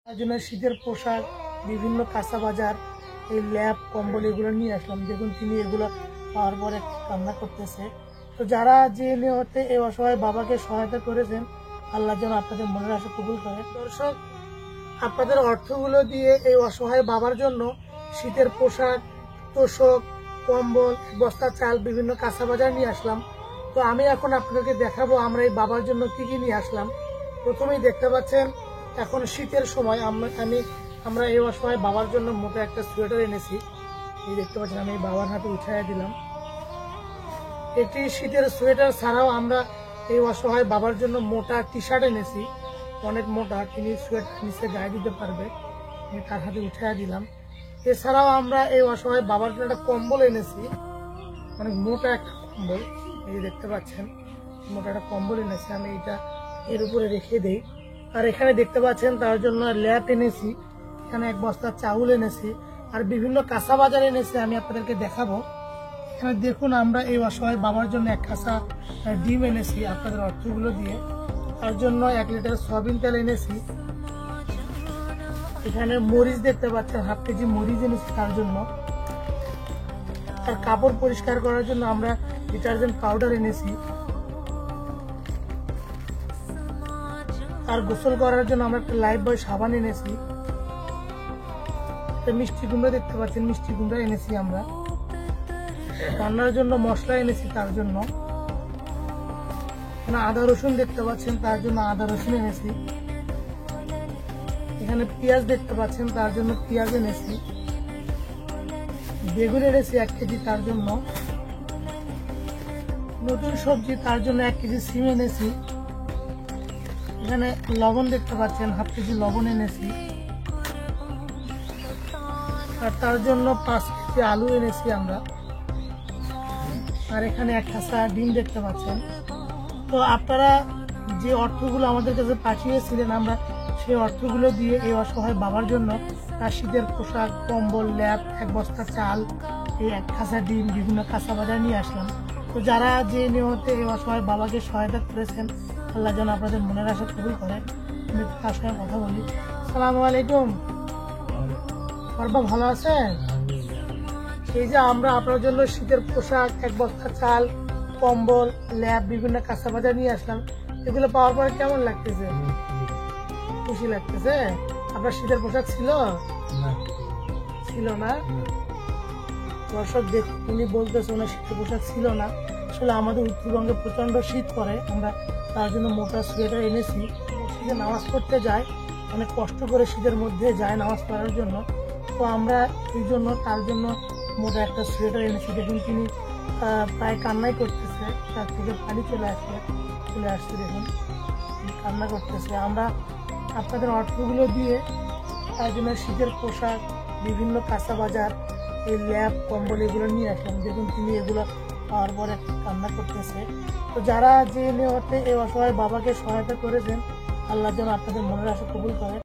তার জন্য শীতের পোশাক, বিভিন্ন কাঁচা বাজার, এই ল্যাপ কম্বল এগুলো নিয়ে আসলাম। দেখুন তিনি এগুলো পাওয়ার পরে কান্না করতেছে। তো যারা যে নিয়তে এই অসহায় বাবাকে সহায়তা করেছেন, আল্লাহ যেন আপনাদের মনের আশা কবুল করে। দর্শক, আপনাদের অর্থগুলো দিয়ে এই অসহায় বাবার জন্য শীতের পোশাক, তোষক, কম্বল, বস্তা চাল, বিভিন্ন কাঁচা বাজার নিয়ে আসলাম। তো আমি এখন আপনাদেরকে দেখাবো আমরা এই বাবার জন্য কি কি নিয়ে আসলাম। প্রথমেই দেখতে পাচ্ছেন এখন শীতের সময় আমরা এই অসহায় বাবার জন্য মোটা একটা সোয়েটার এনেছি। এই দেখতে পাচ্ছেন আমি বাবার হাতে উঠাইয়া দিলাম। একটি শীতের সোয়েটার ছাড়াও আমরা এই অসহায় বাবার জন্য মোটা টি শার্ট এনেছি, অনেক মোটা, তিনি সোয়েটার নিচে গায়ে দিতে পারবে, আমি তার হাতে উঠাইয়া দিলাম। এছাড়াও আমরা এই অসহায় বাবার জন্য একটা কম্বল এনেছি, অনেক মোটা একটা কম্বল, এই দেখতে পাচ্ছেন মোটা একটা কম্বল এনেছি, আমি এটা এর উপরে রেখে দেই। আর এখানে দেখতে পাচ্ছেন তার জন্য ল্যাপ এনেছি, এখানে এক বস্তা চাউল এনেছি, আর বিভিন্ন কাঁচা বাজার এনেছি, আমি আপনাদেরকে দেখাবো। এখানে দেখুন আমরা এই অসহায় বাবার জন্য এক কাঁচা ডিম এনেছি আপনাদের অর্থগুলো দিয়ে। তার জন্য 1 লিটার সয়াবিন তেল এনেছি। এখানে মরিচ দেখতে পাচ্ছেন, হাফ কেজি মরিচ এনেছি তার জন্য। আর কাপড় পরিষ্কার করার জন্য আমরা ডিটারজেন্ট পাউডার এনেছি। আর গোসল করার জন্য আমরা একটা লাইফ বয় সাবান এনেছি। মিষ্টি কুমড়া দেখতে পাচ্ছেন, মিষ্টি কুমড়া এনেছি আমরা। রান্নার জন্য মশলা এনেছি তার জন্য। আদা রসুন দেখতে পাচ্ছেন, তার জন্য আদা রসুন এনেছি। এখানে পেঁয়াজ দেখতে পাচ্ছেন, তার জন্য পেঁয়াজ এনেছি। বেগুন এনেছি 1 কেজি তার জন্য। নতুন সবজি তার জন্য 1 কেজি সিম এনেছি। এখানে লবণ দেখতে পাচ্ছেন, হাফ কেজি লবণ এনেছি। আর তার জন্য 5 কেজি আলু এনেছি আমরা। আর এখানে 1 কাঁচা ডিম দেখতে পাচ্ছেন। তো আপনারা যে অর্থগুলো আমাদের কাছে পাঠিয়েছিলেন, আমরা সেই অর্থগুলো দিয়ে এই অসহায় বাবার জন্য তার শীতের পোশাক, কম্বল, ল্যাপ, 1 বস্তা চাল, এই 1 কাঁচা ডিম, বিভিন্ন কাঁচা বাজার নিয়ে আসলাম। তো যারা যে নিয়মতে এই অসহায় বাবাকে সহায়তা করেছেন, আল্লাহ যেন আপনাদের মনের আশা কবুল করে। আমি তার সঙ্গে কথা বলি। আসসালামু আলাইকুম। বাবা ভালো আছেন? এই যে আমরা আপনার জন্য শীতের পোশাক, 1 বস্তা চাল, কম্বল, ল্যাপ, বিভিন্ন কাঁচা বাজার নিয়ে আসলাম। এগুলো পাওয়ার পরে কেমন লাগতেছে? খুশি লাগতেছে? আপনার শীতের পোশাক ছিল না? দর্শক দেখুন, উনি বলতেছে ওনার শীতের পোশাক ছিল না। আসলে আমাদের উত্তরবঙ্গে প্রচন্ড শীত পড়ে, আমরা তার জন্য মোটা সোয়েটার এনেছি। শীতে নামাজ পড়তে যায়, অনেক কষ্ট করে শীতের মধ্যে যায় নামাজ পড়ার জন্য। তো আমরা এই জন্য তার জন্য মোটা একটা সোয়েটার এনেছি। দেখুন তিনি প্রায় কান্নাই করতেছে, তার থেকে পানি চলে আসছে, দেখুন কান্না করতেছে। আমরা আপনাদের অর্থগুলো দিয়ে তার জন্য শীতের পোশাক, বিভিন্ন কাঁচা বাজার, এই ল্যাপ কম্বল এগুলো নিয়ে আসলাম। দেখুন তিনি এগুলো পাওয়ার পরে কান্না করতেছে। তো যারা যে নিয়তে এই অসহায় বাবাকে সহায়তা করেছেন, আল্লাহ যেন আপনাদের মনের আশা কবুল করে।